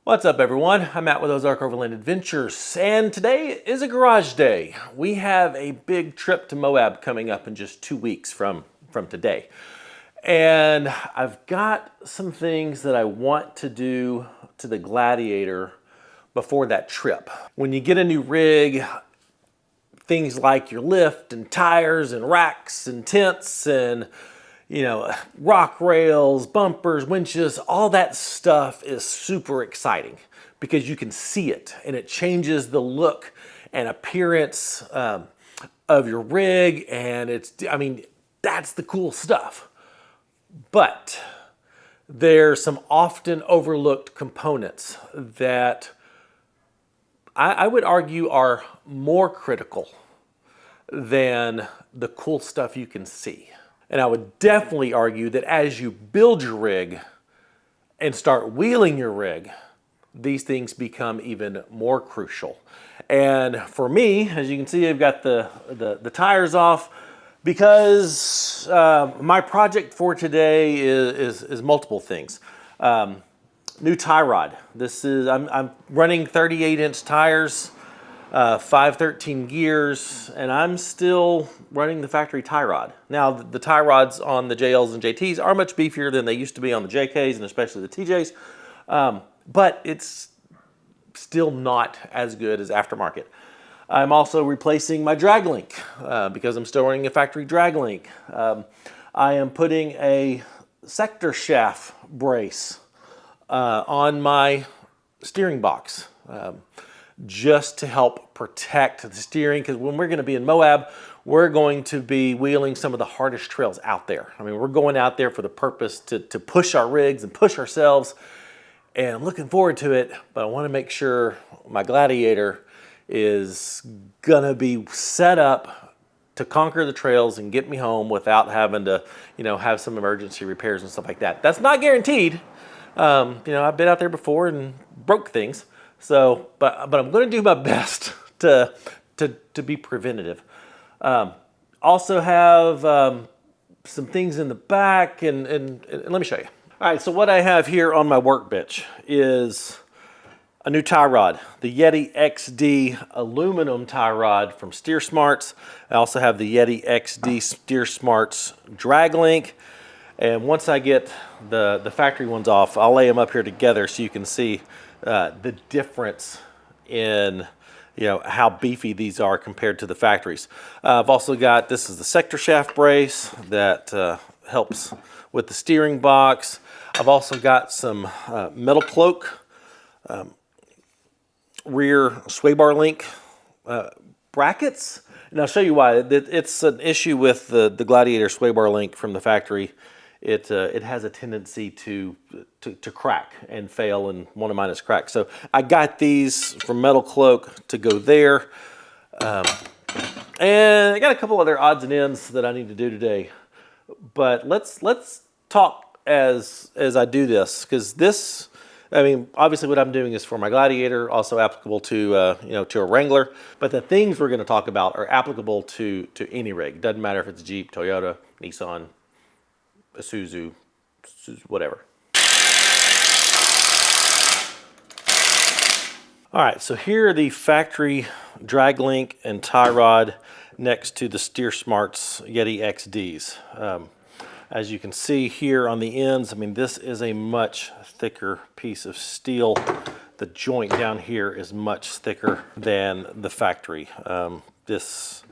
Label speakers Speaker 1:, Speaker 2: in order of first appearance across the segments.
Speaker 1: What's up, everyone? I'm Matt with Ozark Overland Adventures, and today is a garage day. We have a big trip to Moab coming up in just 2 weeks from today. And I've got some things that I want to do to the Gladiator before that trip. When you get a new rig, things like your lift and tires and racks and tents and rock rails, bumpers, winches, all that stuff is super exciting because you can see it and it changes the look and appearance of your rig, and that's the cool stuff. But there's some often overlooked components that I would argue are more critical than the cool stuff you can see. And I would definitely argue that as you build your rig and start wheeling your rig, these things become even more crucial. And for me, as you can see, I've got the tires off because my project for today is multiple things. New tie rod. I'm running 38-inch tires, 513 gears, and I'm still running the factory tie rod. Now, the tie rods on the JLs and JTs are much beefier than they used to be on the JKs and especially the TJs, but it's still not as good as aftermarket. I'm also replacing my drag link because I'm still running a factory drag link. I am putting a sector shaft brace on my steering box. Just to help protect the steering, because when we're going to be in Moab, we're going to be wheeling some of the hardest trails out there. I mean, we're going out there for the purpose to push our rigs and push ourselves, and I'm looking forward to it, but I want to make sure my Gladiator is going to be set up to conquer the trails and get me home without having to, have some emergency repairs and stuff like that. That's not guaranteed. I've been out there before and broke things. So, but I'm going to do my best to be preventative. Also have some things in the back, and let me show you. All right, so what I have here on my workbench is a new tie rod, the Yeti XD aluminum tie rod from Steer Smarts. I also have the Yeti XD Steer Smarts drag link. And once I get the factory ones off, I'll lay them up here together so you can see the difference in how beefy these are compared to the factories. I've also got, this is the sector shaft brace that helps with the steering box. I've also got some metal cloak, rear sway bar link brackets. And I'll show you why. It's an issue with the Gladiator sway bar link from the factory. It has a tendency to crack and fail, and one of mine is cracked. So I got these from Metal Cloak to go there. And I got a couple other odds and ends that I need to do today. But let's talk as I do this, because this, obviously what I'm doing is for my Gladiator, also applicable to to a Wrangler. But the things we're going to talk about are applicable to any rig. Doesn't matter if it's Jeep, Toyota, Nissan, Isuzu, whatever. All right, so here are the factory drag link and tie rod next to the Steer Smarts Yeti XDs. As you can see here on the ends, this is a much thicker piece of steel. The joint down here is much thicker than the factory. This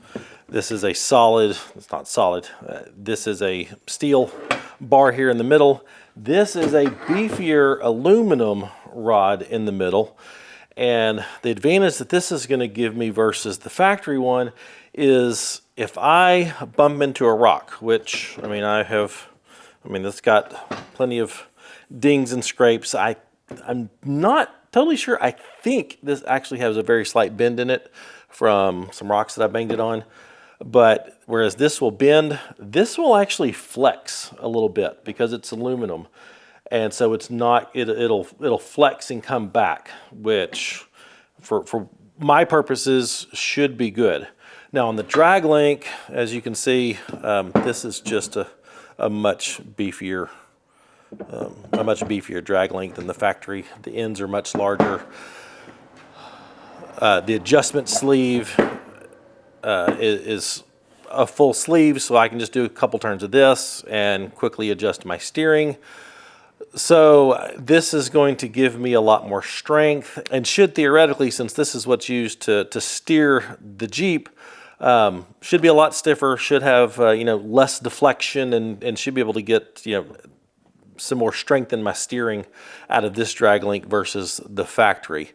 Speaker 1: is a solid, it's not solid, this is a steel bar here in the middle. This is a beefier aluminum rod in the middle. And the advantage that this is going to give me versus the factory one is if I bump into a rock, which, it's got plenty of dings and scrapes. I'm not totally sure. I think this actually has a very slight bend in it from some rocks that I banged it on. But whereas this will bend, this will actually flex a little bit because it's aluminum. And so it's not, it'll flex and come back, which for my purposes should be good. Now on the drag link, as you can see, this is just a much beefier a much beefier drag length than the factory. The ends are much larger. The adjustment sleeve is a full sleeve, so I can just do a couple turns of this and quickly adjust my steering. So this is going to give me a lot more strength, and should theoretically, since this is what's used to steer the Jeep, should be a lot stiffer, should have less deflection, and should be able to get some more strength in my steering out of this drag link versus the factory.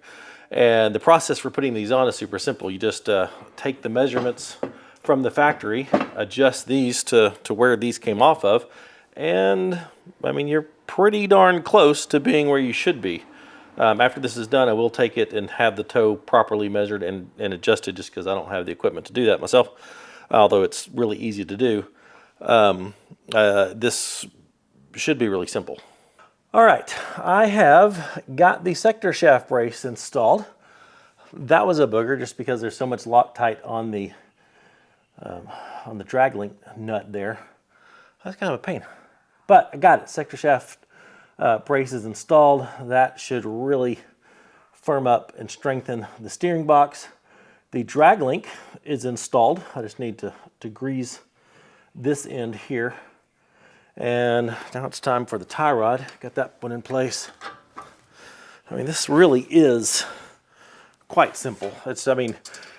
Speaker 1: And the process for putting these on is super simple. You just take the measurements from the factory, adjust these to where these came off of, and I mean, you're pretty darn close to being where you should be. After this is done, I will take it and have the toe properly measured and adjusted, just because I don't have the equipment to do that myself, although it's really easy to do. This should be really simple. All right, I have got the sector shaft brace installed. That was a booger just because there's so much Loctite on the drag link nut there. That's kind of a pain, but I got it. Sector shaft brace is installed. That should really firm up and strengthen the steering box. The drag link is installed. I just need to grease this end here. And now it's time for the tie rod. Got that one in place. I mean, this really is quite simple.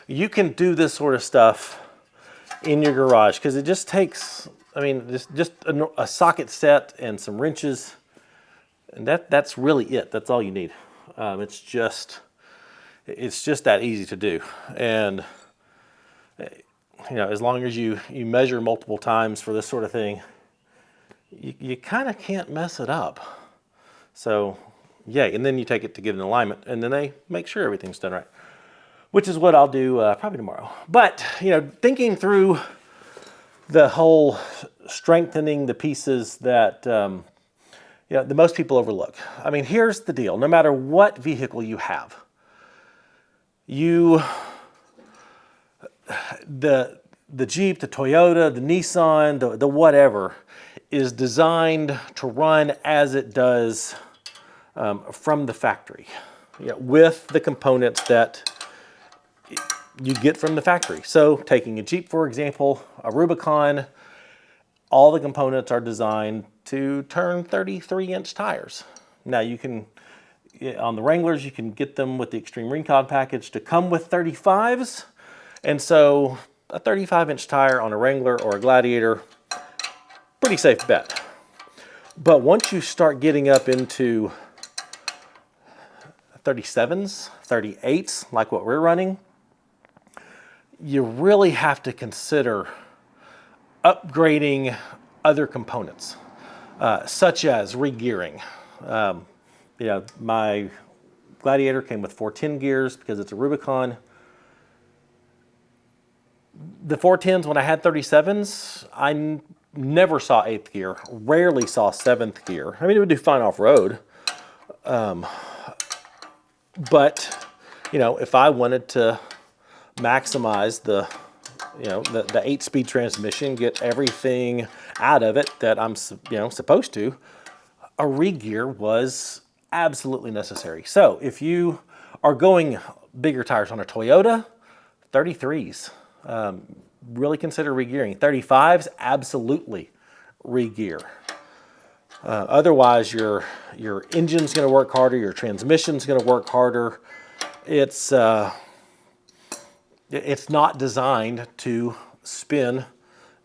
Speaker 1: You can do this sort of stuff in your garage because it just takes, just a socket set and some wrenches, and that's really it. That's all you need. It's just that easy to do. And as long as you measure multiple times for this sort of thing, you kind of can't mess it up. So yeah, and then you take it to get an alignment, and then they make sure everything's done right, which is what I'll do probably tomorrow. But thinking through the whole strengthening the pieces that the most people overlook. I mean, here's the deal: no matter what vehicle you have, the Jeep, the Toyota, the Nissan, the whatever, is designed to run as it does from the factory, with the components that you get from the factory. So taking a Jeep, for example, a Rubicon, all the components are designed to turn 33-inch tires. Now you can, on the Wranglers, you can get them with the Extreme Recon package to come with 35s. And so a 35-inch tire on a Wrangler or a Gladiator, pretty safe bet. But once you start getting up into 37s, 38s, like what we're running, you really have to consider upgrading other components, such as regearing. My Gladiator came with 410 gears because it's a Rubicon. The 410s, when I had 37s, I never saw 8th gear, rarely saw 7th gear. I mean, it would do fine off-road. But, if I wanted to maximize the 8-speed transmission, get everything out of it that I'm, supposed to, a regear was absolutely necessary. So if you are going bigger tires on a Toyota, 33s, really consider regearing. 35s, absolutely regear. Otherwise, your engine's going to work harder, your transmission's going to work harder. It's not designed to spin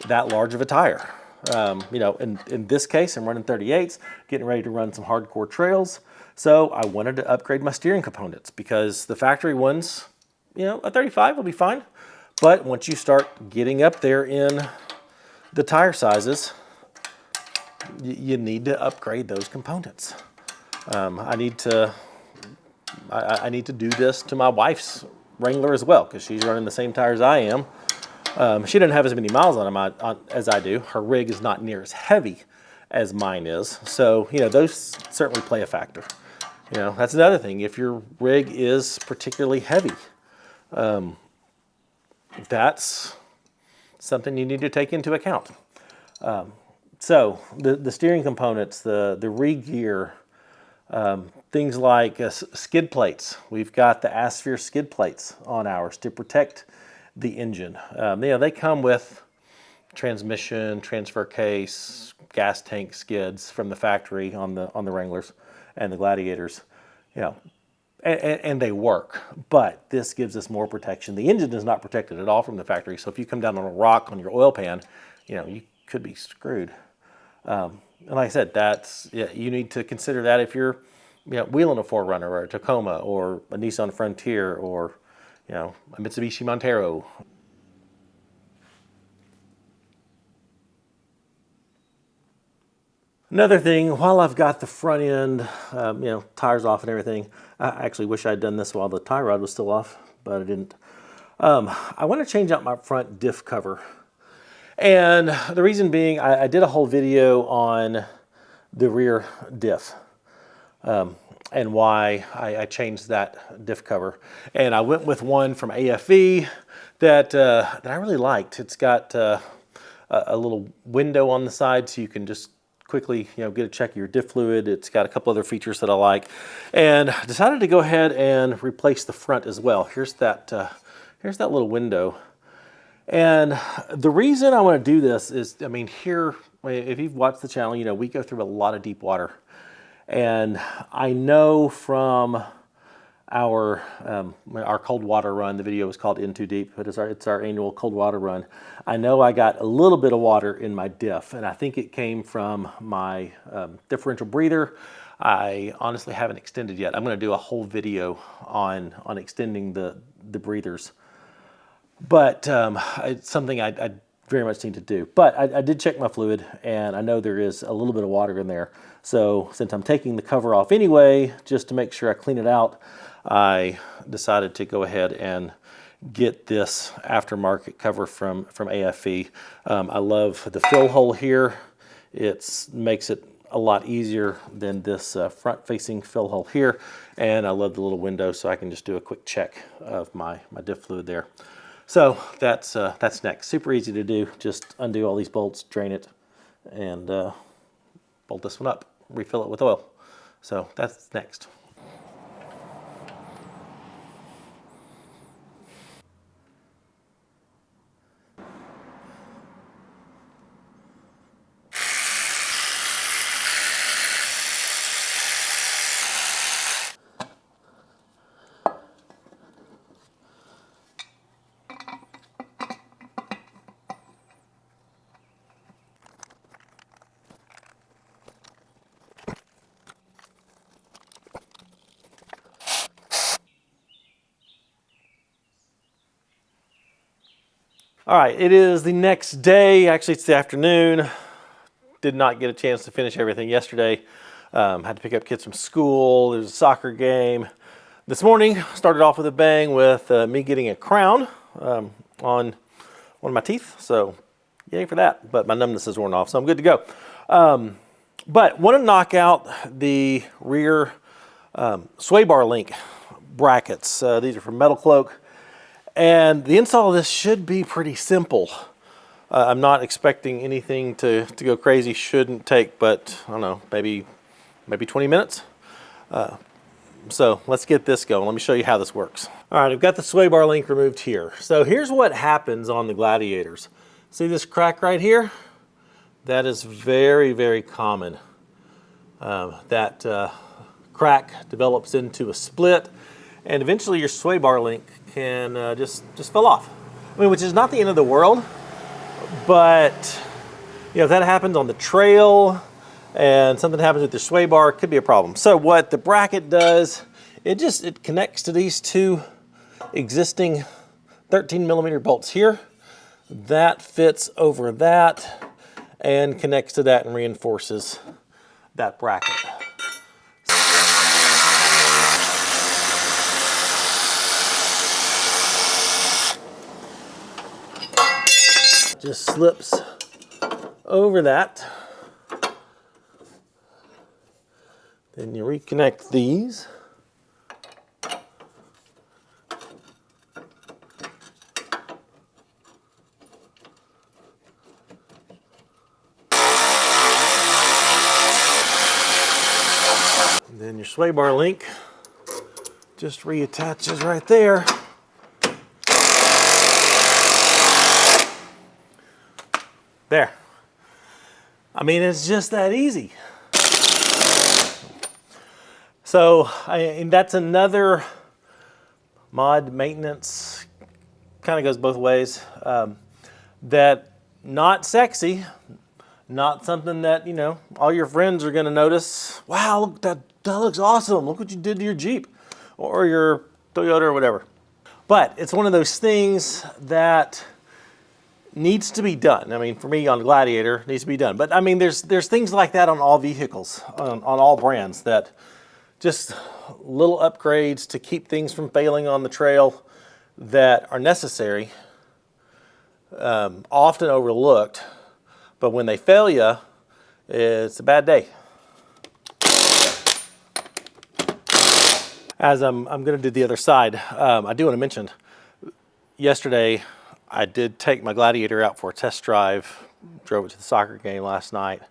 Speaker 1: that large of a tire. In this case, I'm running 38s, getting ready to run some hardcore trails. So I wanted to upgrade my steering components because the factory ones, a 35 will be fine. But once you start getting up there in the tire sizes, you need to upgrade those components. I need to do this to my wife's Wrangler as well because she's running the same tires I am. She doesn't have as many miles on them as I do. Her rig is not near as heavy as mine is. So, those certainly play a factor. That's another thing. If your rig is particularly heavy, that's something you need to take into account. So the steering components, the re-gear, things like skid plates. We've got the Asphere skid plates on ours to protect the engine. They come with transmission, transfer case, gas tank skids from the factory on the Wranglers and the Gladiators. And they work, but this gives us more protection. The engine is not protected at all from the factory, so if you come down on a rock on your oil pan, you could be screwed. And like I said, you need to consider that if you're wheeling a 4Runner or a Tacoma or a Nissan Frontier or a Mitsubishi Montero. Another thing, while I've got the front end, tires off and everything, I actually wish I'd done this while the tie rod was still off, but I didn't. I want to change out my front diff cover. And the reason being, I did a whole video on the rear diff and why I changed that diff cover. And I went with one from AFE that I really liked. It's got a little window on the side so you can just quickly get a check of your diff fluid. It's got a couple other features that I like, and decided to go ahead and replace the front as well. Here's that little window. And the reason I want to do this is, here, if you've watched the channel, we go through a lot of deep water. And I know from our cold water run, the video was called In Too Deep, but it's our annual cold water run. I know I got a little bit of water in my diff, and I think it came from my differential breather. I honestly haven't extended yet. I'm going to do a whole video on extending the breathers. But it's something I very much need to do. But I did check my fluid, and I know there is a little bit of water in there. So since I'm taking the cover off anyway, just to make sure I clean it out, I decided to go ahead and get this aftermarket cover from AFE. I love the fill hole here. It makes it a lot easier than this front-facing fill hole here. And I love the little window, so I can just do a quick check of my diff fluid there. So that's next. Super easy to do. Just undo all these bolts, drain it, and bolt this one up, refill it with oil. So that's next. All right, it is the next day. Actually, it's the afternoon. Did not get a chance to finish everything yesterday. Had to pick up kids from school. There's a soccer game. This morning, started off with a bang with me getting a crown on one of my teeth. So, yay for that. But my numbness is worn off, so I'm good to go. But want to knock out the rear sway bar link brackets. These are from Metal Cloak. And the install of this should be pretty simple. I'm not expecting anything to go crazy. Shouldn't take, but I don't know, maybe 20 minutes. So let's get this going. Let me show you how this works. All right, I've got the sway bar link removed here. So here's what happens on the Gladiators. See this crack right here? That is very, very common. That crack develops into a split, and eventually your sway bar link can just fall off. Which is not the end of the world, but if that happens on the trail and something happens with the sway bar, it could be a problem. So what the bracket does, it connects to these two existing 13mm bolts here. That fits over that and connects to that and reinforces that bracket. Just slips over that. Then you reconnect these. sway bar link just reattaches right there. There. I mean, it's just that easy. So, and that's another mod maintenance, kind of goes both ways. That not sexy, not something that, you know, all your friends are going to notice. Wow, look, that looks awesome. Look what you did to your Jeep or your Toyota or whatever. But it's one of those things that needs to be done. I mean, for me on Gladiator, it needs to be done. But I mean, there's things like that on all vehicles, on all brands, that just little upgrades to keep things from failing on the trail that are necessary, often overlooked. But when they fail you, it's a bad day. As I'm going to do the other side, I do want to mention, yesterday I did take my Gladiator out for a test drive, drove it to the soccer game last night,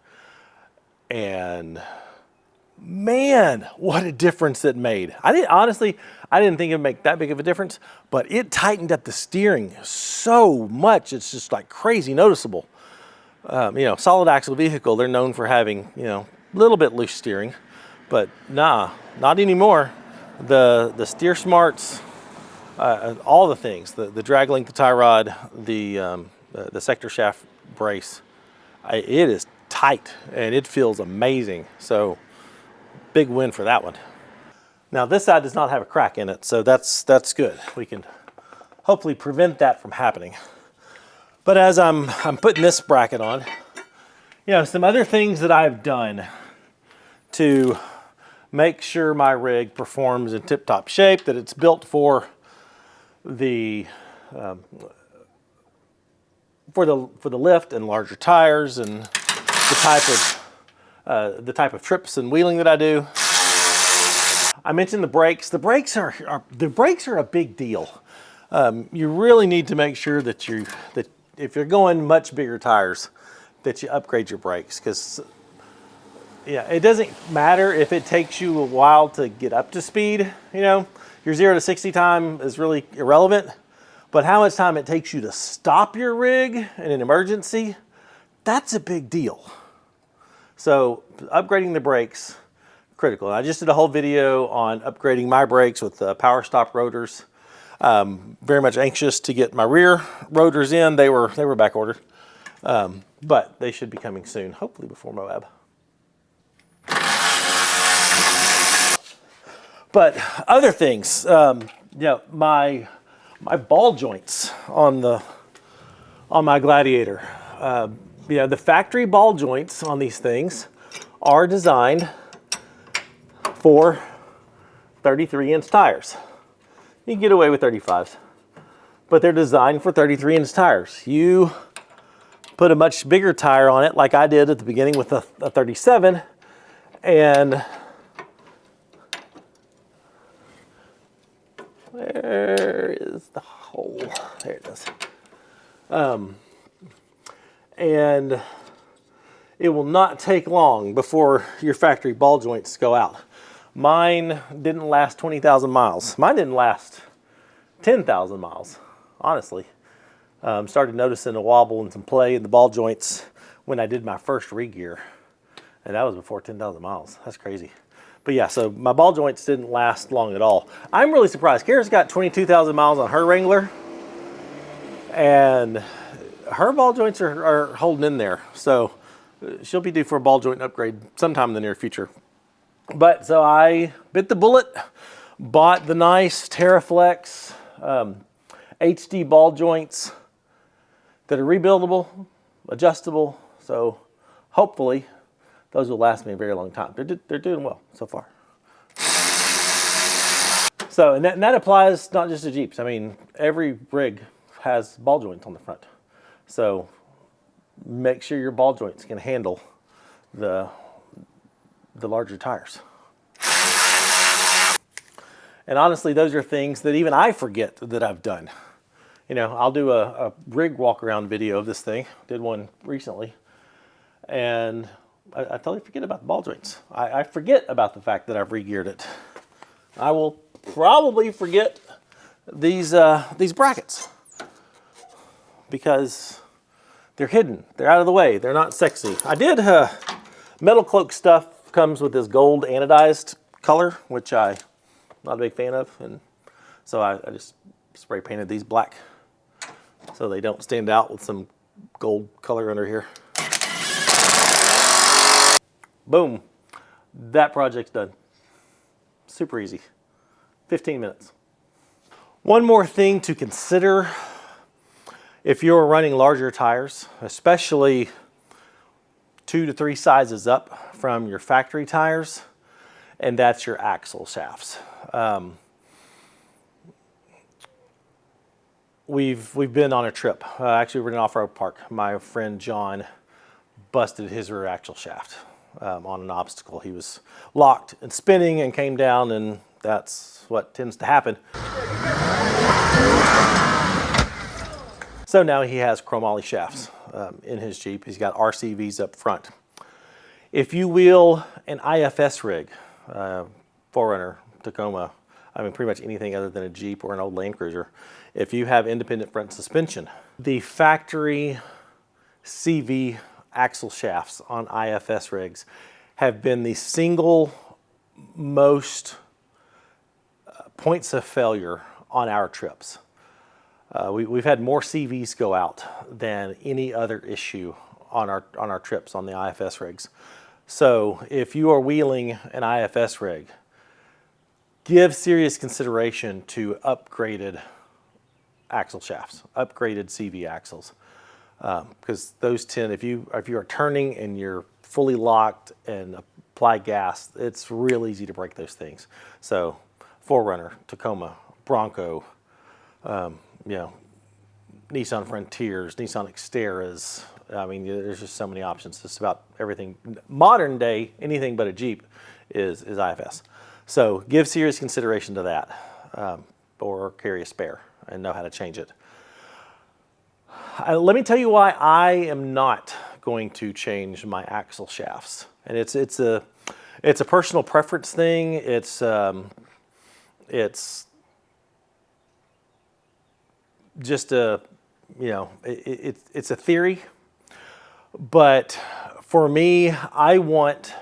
Speaker 1: and man, what a difference it made. Honestly, I didn't think it would make that big of a difference, but it tightened up the steering so much, it's just like crazy noticeable. You know, solid axle vehicle, they're known for having, you know, a little bit loose steering, but nah, not anymore. The steer smarts, all the things, the drag link, the tie rod, the sector shaft brace, it is tight and it feels amazing. So big win for that one. Now this side does not have a crack in it, so that's good. We can hopefully prevent that from happening. But as I'm putting this bracket on, you know, some other things that I've done to make sure my rig performs in tip-top shape, that it's built for the lift and larger tires and the type of trips and wheeling that I do. I mentioned the brakes. The brakes are a big deal. You really need to make sure that if you're going much bigger tires, that you upgrade your brakes, because yeah, it doesn't matter if it takes you a while to get up to speed. You know, your 0 to 60 time is really irrelevant, but how much time it takes you to stop your rig in an emergency, that's a big deal. So upgrading the brakes, critical. And I just did a whole video on upgrading my brakes with power stop rotors. Very much anxious to get my rear rotors in. They were back ordered, but they should be coming soon, hopefully before Moab. But other things, you know, my ball joints on my Gladiator. You know, the factory ball joints on these things are designed for 33-inch tires. You can get away with 35s, but they're designed for 33-inch tires. You put a much bigger tire on it, like I did at the beginning with a 37, and where is the hole? There it is. And it will not take long before your factory ball joints go out. Mine didn't last 20,000 miles. Mine didn't last 10,000 miles, honestly. Started noticing a wobble and some play in the ball joints when I did my first re-gear. And that was before 10,000 miles. That's crazy. But yeah, so my ball joints didn't last long at all. I'm really surprised. Kara's got 22,000 miles on her Wrangler, and her ball joints are holding in there. So she'll be due for a ball joint upgrade sometime in the near future. But so I bit the bullet, bought the nice TerraFlex HD ball joints that are rebuildable, adjustable. So hopefully those will last me a very long time. They're doing well so far. So, and that applies not just to Jeeps. I mean, every rig has ball joints on the front. So make sure your ball joints can handle the larger tires. And honestly, those are things that even I forget that I've done. You know, I'll do a rig walk around video of this thing. Did one recently. And I totally forget about the ball joints. I forget about the fact that I've re-geared it. I will probably forget these brackets because they're hidden. They're out of the way. They're not sexy. I did, Metal Cloak stuff comes with this gold anodized color, which I'm not a big fan of. And so I just spray painted these black so they don't stand out with some gold color under here. Boom. That project's done. Super easy. 15 minutes. One more thing to consider if you're running larger tires, especially 2 to 3 sizes up from your factory tires, and that's your axle shafts. We've been on a trip. Actually, we're in an off-road park. My friend John busted his rear axle shaft on an obstacle. He was locked and spinning and came down, and that's what tends to happen. So now he has chromoly shafts in his Jeep. He's got RCVs up front. If you wheel an IFS rig, 4Runner, Tacoma, I mean pretty much anything other than a Jeep or an old Land Cruiser, if you have independent front suspension, the factory CV axle shafts on IFS rigs have been the single most points of failure on our trips. We've had more CVs go out than any other issue on our trips on the IFS rigs. So if you are wheeling an IFS rig, give serious consideration to upgraded axle shafts, upgraded CV axles, because those tend, if you are turning and you're fully locked and apply gas, it's real easy to break those things. So 4Runner, Tacoma, Bronco, Nissan Frontiers, Nissan Xteras. I mean, there's just so many options. Just about everything. Modern day, anything but a Jeep is IFS. So give serious consideration to that, or carry a spare and know how to change it. Let me tell you why I am not going to change my axle shafts, and it's a personal preference thing. It's just a, it's a theory, but for me, I want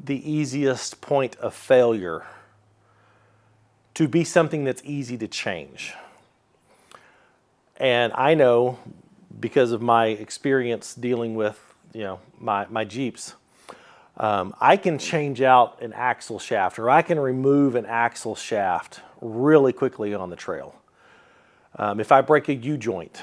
Speaker 1: the easiest point of failure to be something that's easy to change. And I know, because of my experience dealing with, my Jeeps, I can change out an axle shaft, or I can remove an axle shaft really quickly on the trail. If I break a U-joint,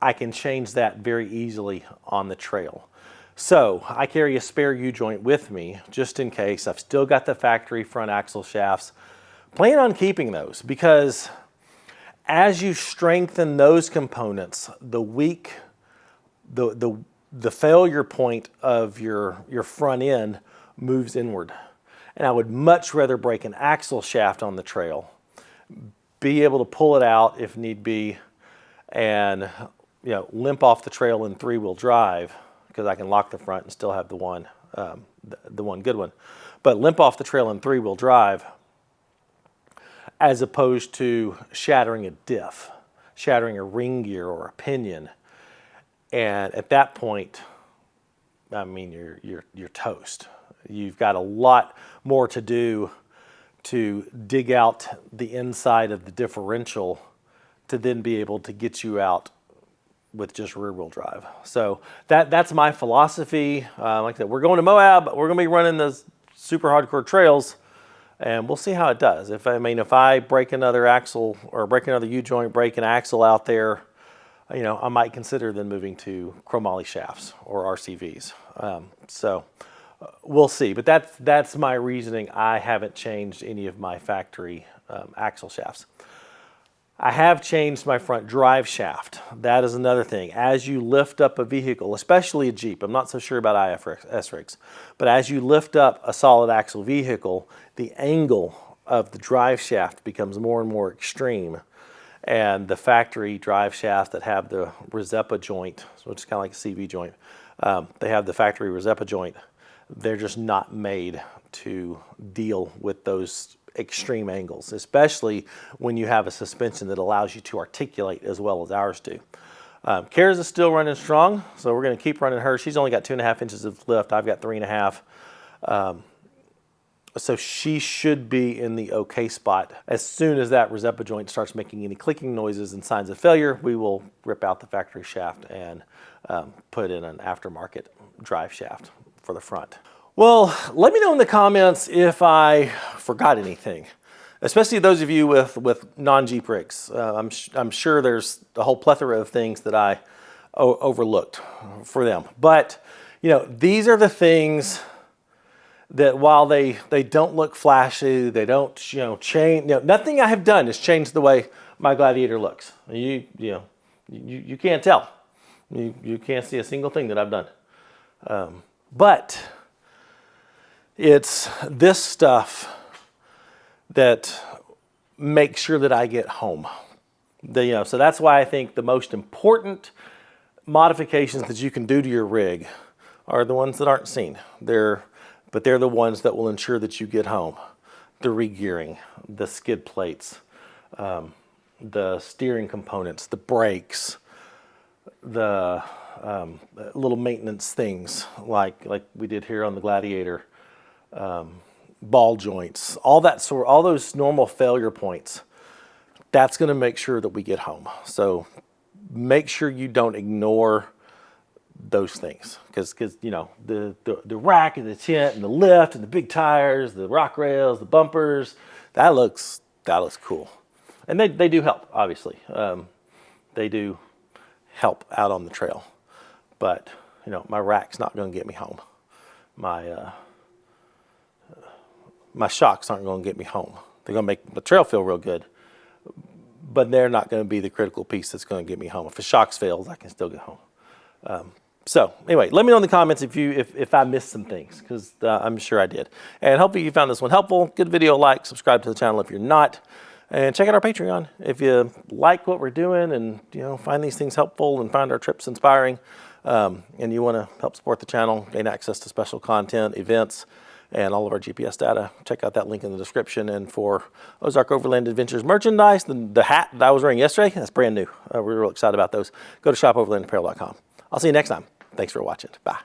Speaker 1: I can change that very easily on the trail. So I carry a spare U-joint with me just in case. I've still got the factory front axle shafts. Plan on keeping those, because as you strengthen those components, the failure point of your front end moves inward. And I would much rather break an axle shaft on the trail, be able to pull it out if need be, and limp off the trail in 3-wheel drive, because I can lock the front and still have the one good one. But limp off the trail in 3-wheel drive, as opposed to shattering a diff, shattering a ring gear or a pinion. And at that point, I mean, you're toast. You've got a lot more to do to dig out the inside of the differential to then be able to get you out with just rear-wheel drive. So that's my philosophy. Like I said, we're going to Moab. We're going to be running those super hardcore trails, and we'll see how it does. If I break another axle or break another U-joint, break an axle out there, I might consider then moving to chromoly shafts or RCVs. So we'll see. But that's my reasoning. I haven't changed any of my factory axle shafts. I have changed my front drive shaft. That is another thing. As you lift up a vehicle, especially a Jeep, I'm not so sure about IFS rigs, but as you lift up a solid axle vehicle, the angle of the drive shaft becomes more and more extreme. And the factory drive shafts that have the Rizepa joint, which is kind of like a CV joint, They have the factory Rosetta joint. They're just not made to deal with those extreme angles, especially when you have a suspension that allows you to articulate as well as ours do. Kara's is still running strong, so we're going to keep running her. She's only got 2.5 inches of lift. I've got 3.5. So she should be in the okay spot. As soon as that Rosetta joint starts making any clicking noises and signs of failure, we will rip out the factory shaft and put in an aftermarket drive shaft for the front. Well, let me know in the comments if I forgot anything, especially those of you with non-Jeep rigs. I'm sure there's a whole plethora of things that I overlooked for them. But, you know, these are the things that while they don't look flashy, they don't, change, nothing I have done has changed the way my Gladiator looks. You can't tell. You can't see a single thing that I've done. But it's this stuff that makes sure that I get home. So that's why I think the most important modifications that you can do to your rig are the ones that aren't seen. But they're the ones that will ensure that you get home. The regearing, the skid plates, the steering components, the brakes, the little maintenance things like we did here on the Gladiator, ball joints, all those normal failure points. That's going to make sure that we get home. So make sure you don't ignore those things, because the rack and the tent and the lift and the big tires, the rock rails, the bumpers, that looks cool, and they do help, obviously. They do help out on the trail, but my rack's not going to get me home. My shocks aren't going to get me home. They're going to make the trail feel real good, but they're not going to be the critical piece that's going to get me home. If the shocks fails, I can still get home. So anyway, let me know in the comments if I missed some things, because I'm sure I did. And hopefully you found this one helpful. Good video, like, subscribe to the channel if you're not, and check out our Patreon if you like what we're doing and find these things helpful and find our trips inspiring, and you want to help support the channel, gain access to special content, events, and all of our GPS data. Check out that link in the description. And for Ozark Overland Adventures merchandise, the hat that I was wearing yesterday, that's brand new. We're real excited about those. Go to shopoverlandapparel.com. I'll see you next time. Thanks for watching. Bye.